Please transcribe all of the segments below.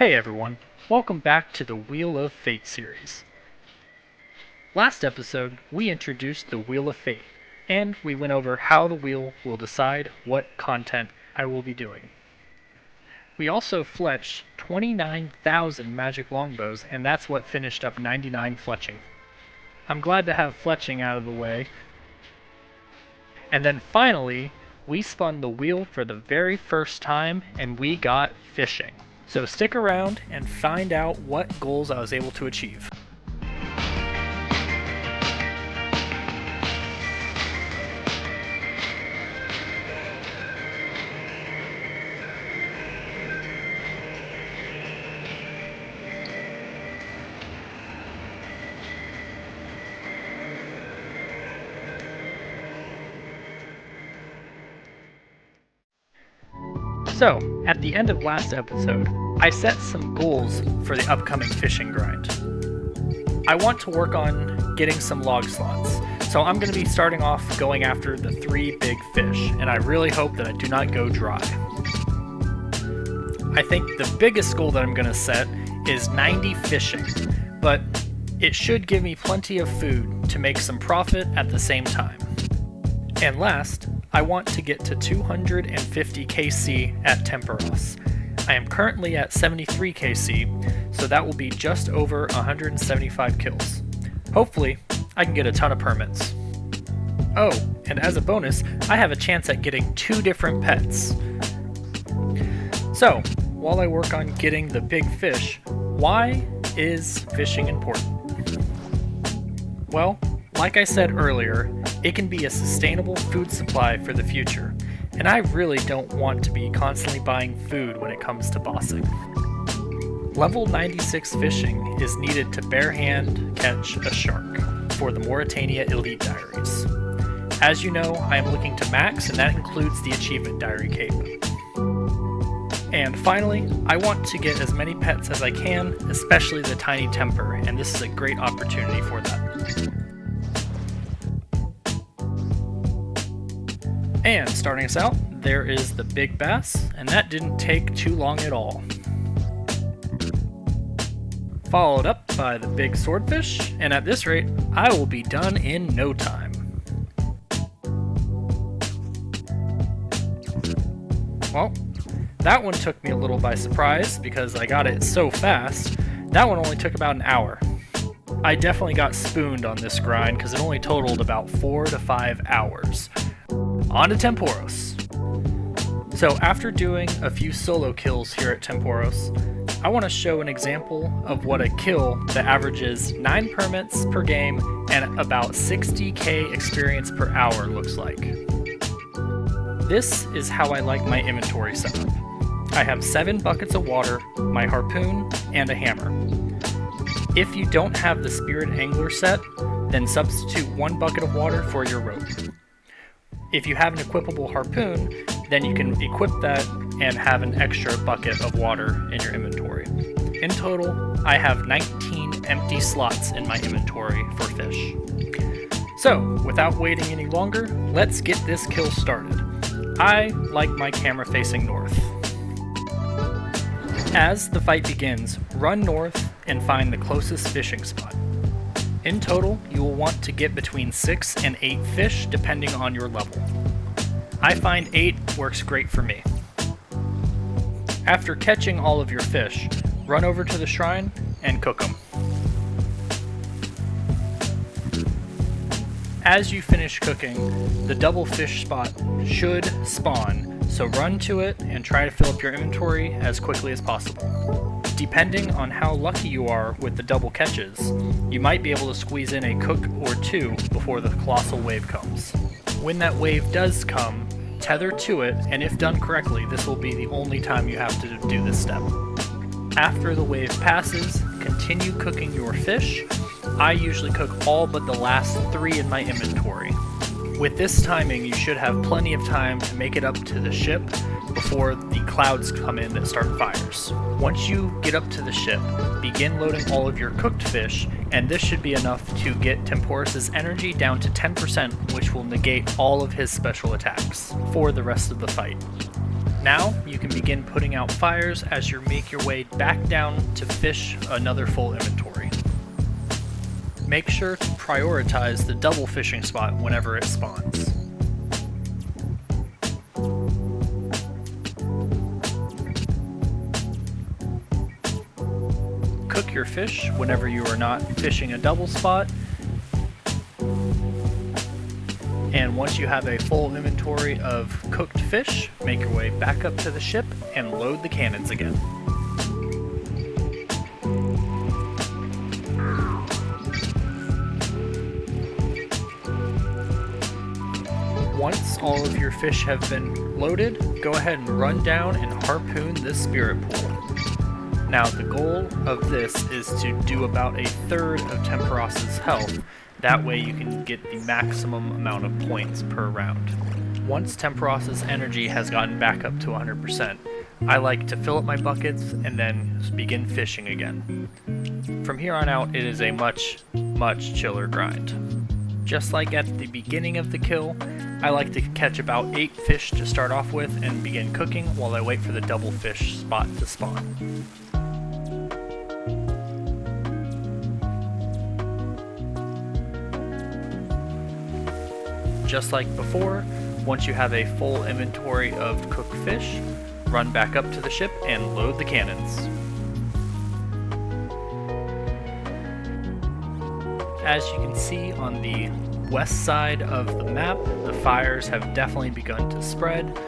Hey everyone, welcome back to the Wheel of Fate series. Last episode, we introduced the Wheel of Fate, and we went over how the wheel will decide what content I will be doing. We also fletched 29,000 magic longbows, and that's what finished up 99 fletching. I'm glad to have fletching out of the way. And then finally, we spun the wheel for the very first time, and we got fishing. So stick around and find out what goals I was able to achieve. So, at the end of last episode, I set some goals for the upcoming fishing grind. I want to work on getting some log slots, so I'm going to be starting off going after the 3 big fish, and I really hope that I do not go dry. I think the biggest goal that I'm going to set is 90 fishing, but it should give me plenty of food to make some profit at the same time. And last, I want to get to 250 KC at Tempoross. I am currently at 73 KC, so that will be just over 175 kills. Hopefully, I can get a ton of permits. Oh, and as a bonus, I have a chance at getting 2 different pets. So, while I work on getting the big fish, why is fishing important? Well, like I said earlier, it can be a sustainable food supply for the future, and I really don't want to be constantly buying food when it comes to bossing. Level 96 fishing is needed to barehand catch a shark for the Mauritania Elite Diaries. As you know, I am looking to max, and that includes the Achievement Diary Cape. And finally, I want to get as many pets as I can, especially the tiny temper, and this is a great opportunity for that. And starting us out, there is the big bass, and that didn't take too long at all. Followed up by the big swordfish, and at this rate, I will be done in no time. Well, that one took me a little by surprise because I got it so fast. That one only took about an hour. I definitely got spooned on this grind because it only totaled about 4 to 5 hours. On to Tempoross. So after doing a few solo kills here at Tempoross, I want to show an example of what a kill that averages 9 permits per game and about 60k experience per hour looks like. This is how I like my inventory setup. I have 7 buckets of water, my harpoon, and a hammer. If you don't have the Spirit Angler set, then substitute 1 bucket of water for your rope. If you have an equipable harpoon, then you can equip that and have an extra bucket of water in your inventory. In total, I have 19 empty slots in my inventory for fish. So, without waiting any longer, let's get this kill started. I like my camera facing north. As the fight begins, run north and find the closest fishing spot. In total, you will want to get between 6 and 8 fish depending on your level. I find 8 works great for me. After catching all of your fish, run over to the shrine and cook them. As you finish cooking, the double fish spot should spawn, so run to it and try to fill up your inventory as quickly as possible. Depending on how lucky you are with the double catches, you might be able to squeeze in a cook or 2 before the colossal wave comes. When that wave does come, tether to it, and if done correctly, this will be the only time you have to do this step. After the wave passes, continue cooking your fish. I usually cook all but the last 3 in my inventory. With this timing, you should have plenty of time to make it up to the ship before the clouds come in that start fires. Once you get up to the ship, begin loading all of your cooked fish, and this should be enough to get Tempoross' energy down to 10%, which will negate all of his special attacks for the rest of the fight. Now you can begin putting out fires as you make your way back down to fish another full inventory. Make sure to prioritize the double fishing spot whenever it spawns. Cook your fish whenever you are not fishing a double spot. And once you have a full inventory of cooked fish, make your way back up to the ship and load the cannons again. Once all of your fish have been loaded, go ahead and run down and harpoon this spirit pool. Now the goal of this is to do about 1/3 of Tempoross's health. That way you can get the maximum amount of points per round. Once Tempoross's energy has gotten back up to 100%, I like to fill up my buckets and then begin fishing again. From here on out, it is a much chiller grind. Just like at the beginning of the kill, I like to catch about 8 fish to start off with and begin cooking while I wait for the double fish spot to spawn. Just like before, once you have a full inventory of cooked fish, run back up to the ship and load the cannons. As you can see on the west side of the map, the fires have definitely begun to spread.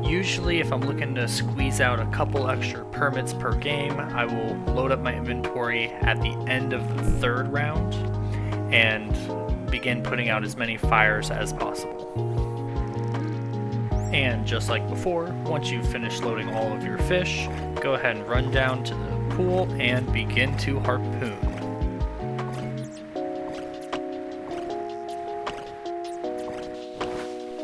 Usually if I'm looking to squeeze out a couple extra permits per game, I will load up my inventory at the end of the 3rd round and begin putting out as many fires as possible. And just like before, once you've finished loading all of your fish, go ahead and run down to the pool and begin to harpoon.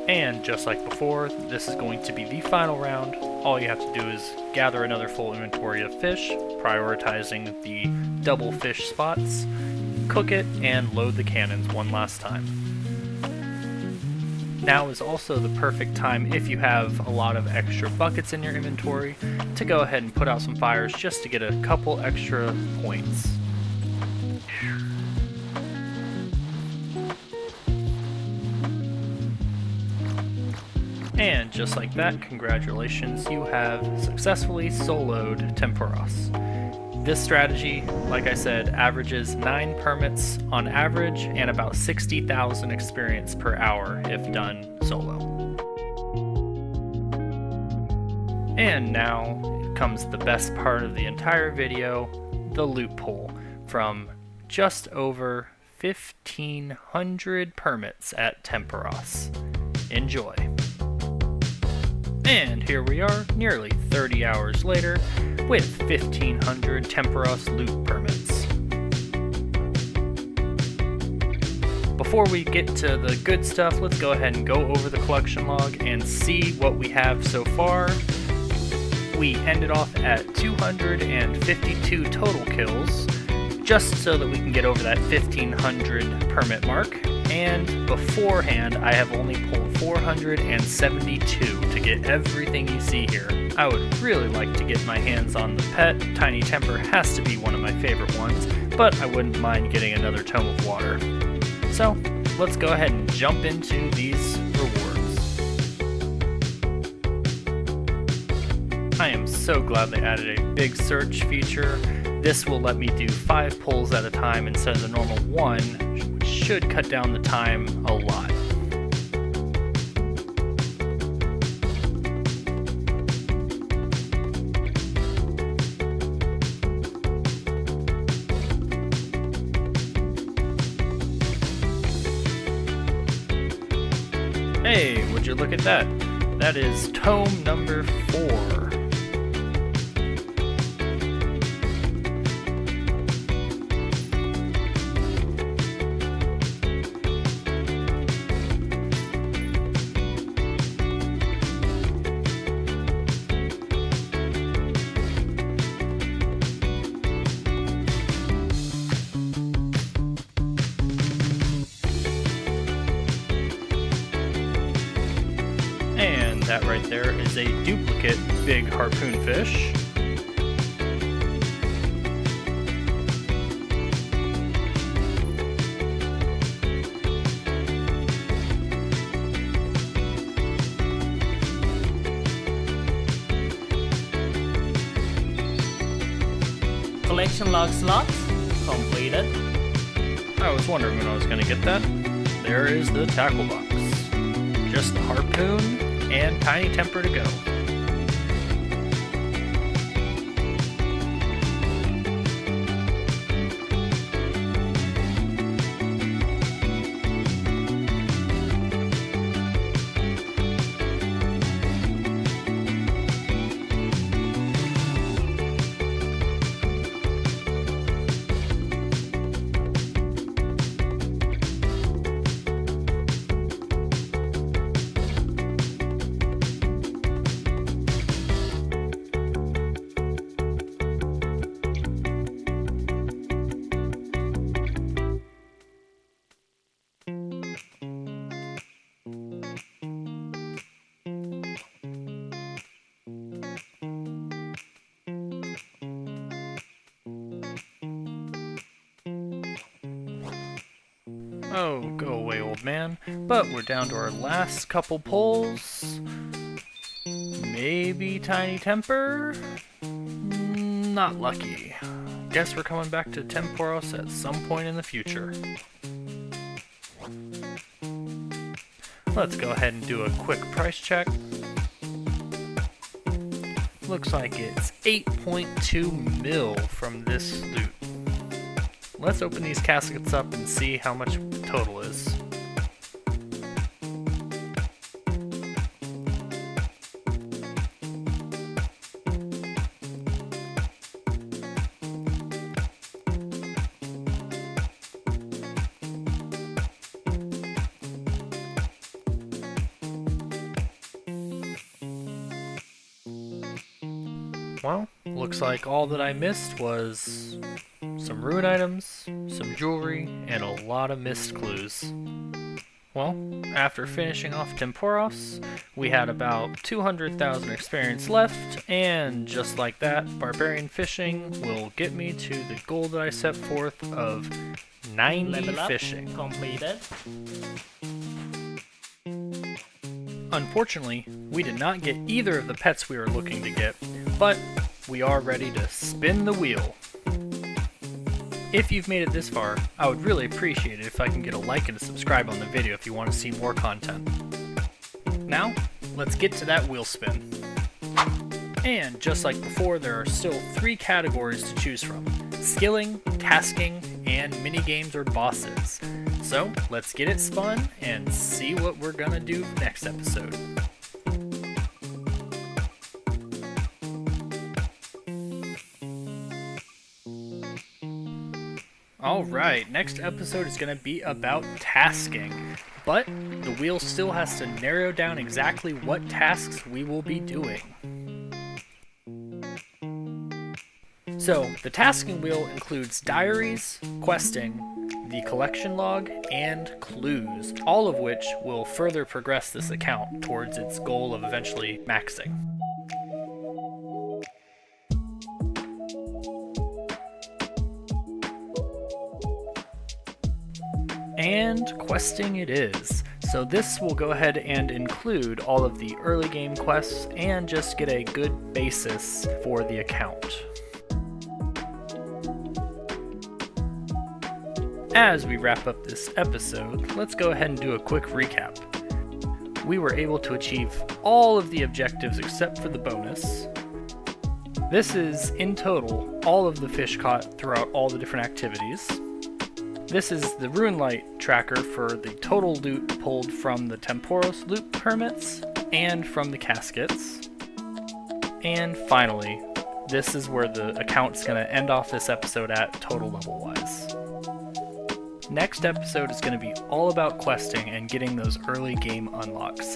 And just like before, this is going to be the final round. All you have to do is gather another full inventory of fish, prioritizing the double fish spots, cook it, and load the cannons one last time. Now is also the perfect time, if you have a lot of extra buckets in your inventory, to go ahead and put out some fires just to get a couple extra points. And just like that, congratulations, you have successfully soloed Tempoross. This strategy, like I said, averages 9 permits on average and about 60,000 experience per hour if done solo. And now comes the best part of the entire video, the loot pool, from just over 1,500 permits at Tempoross. Enjoy. And here we are, nearly 30 hours later, with 1,500 Tempoross loot permits. Before we get to the good stuff, let's go ahead and go over the collection log and see what we have so far. We ended off at 252 total kills, just so that we can get over that 1,500 permit mark. And beforehand, I have only pulled 472 to get everything you see here. I would really like to get my hands on the pet. Tiny Temper has to be one of my favorite ones, but I wouldn't mind getting another Tome of Water. So, let's go ahead and jump into these rewards. I am so glad they added a big search feature. This will let me do 5 pulls at a time instead of the normal 1, which should cut down the time a lot. Hey, would you look at that? That is tome number 4. And That right there is a duplicate big harpoon fish. Collection log slot completed. I was wondering when I was going to get that. There is the tackle box. Just the harpoon and tiny temper to go. Oh, go away, old man. But we're down to our last couple pulls. Maybe tiny temper? Not lucky. Guess we're coming back to Tempoross at some point in the future. Let's go ahead and do a quick price check. Looks like it's 8.2 mil from this loot. Let's open these caskets up and see how much the total is. Well, looks like all that I missed was some rune items, some jewelry, and a lot of missed clues. Well, after finishing off Tempoross, we had about 200,000 experience left, and just like that, barbarian fishing will get me to the goal that I set forth of 90 Level up fishing. completed. Unfortunately, we did not get either of the pets we were looking to get, but we are ready to spin the wheel. If you've made it this far, I would really appreciate it if I can get a like and a subscribe on the video if you want to see more content. Now, let's get to that wheel spin. And just like before, there are still 3 categories to choose from: skilling, tasking, and minigames or bosses. So, let's get it spun and see what we're gonna do next episode. Alright, next episode is going to be about tasking, but the wheel still has to narrow down exactly what tasks we will be doing. So, the tasking wheel includes diaries, questing, the collection log, and clues, all of which will further progress this account towards its goal of eventually maxing. And questing it is. So this will go ahead and include all of the early game quests and just get a good basis for the account. As we wrap up this episode, let's go ahead and do a quick recap. We were able to achieve all of the objectives except for the bonus. This is, in total, all of the fish caught throughout all the different activities. This is the Rune Light tracker for the total loot pulled from the Tempoross loot permits and from the caskets. And finally, this is where the account's going to end off this episode at total level wise. Next episode is going to be all about questing and getting those early game unlocks.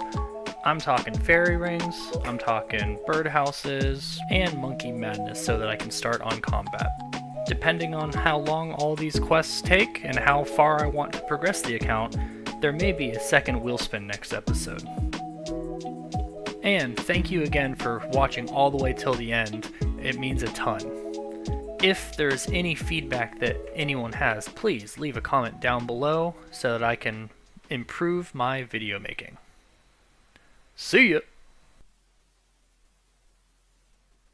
I'm talking fairy rings, I'm talking birdhouses, and monkey madness so that I can start on combat. Depending on how long all these quests take and how far I want to progress the account, there may be a second wheel spin next episode. And thank you again for watching all the way till the end. It means a ton. If there's any feedback that anyone has, please leave a comment down below so that I can improve my video making. See ya!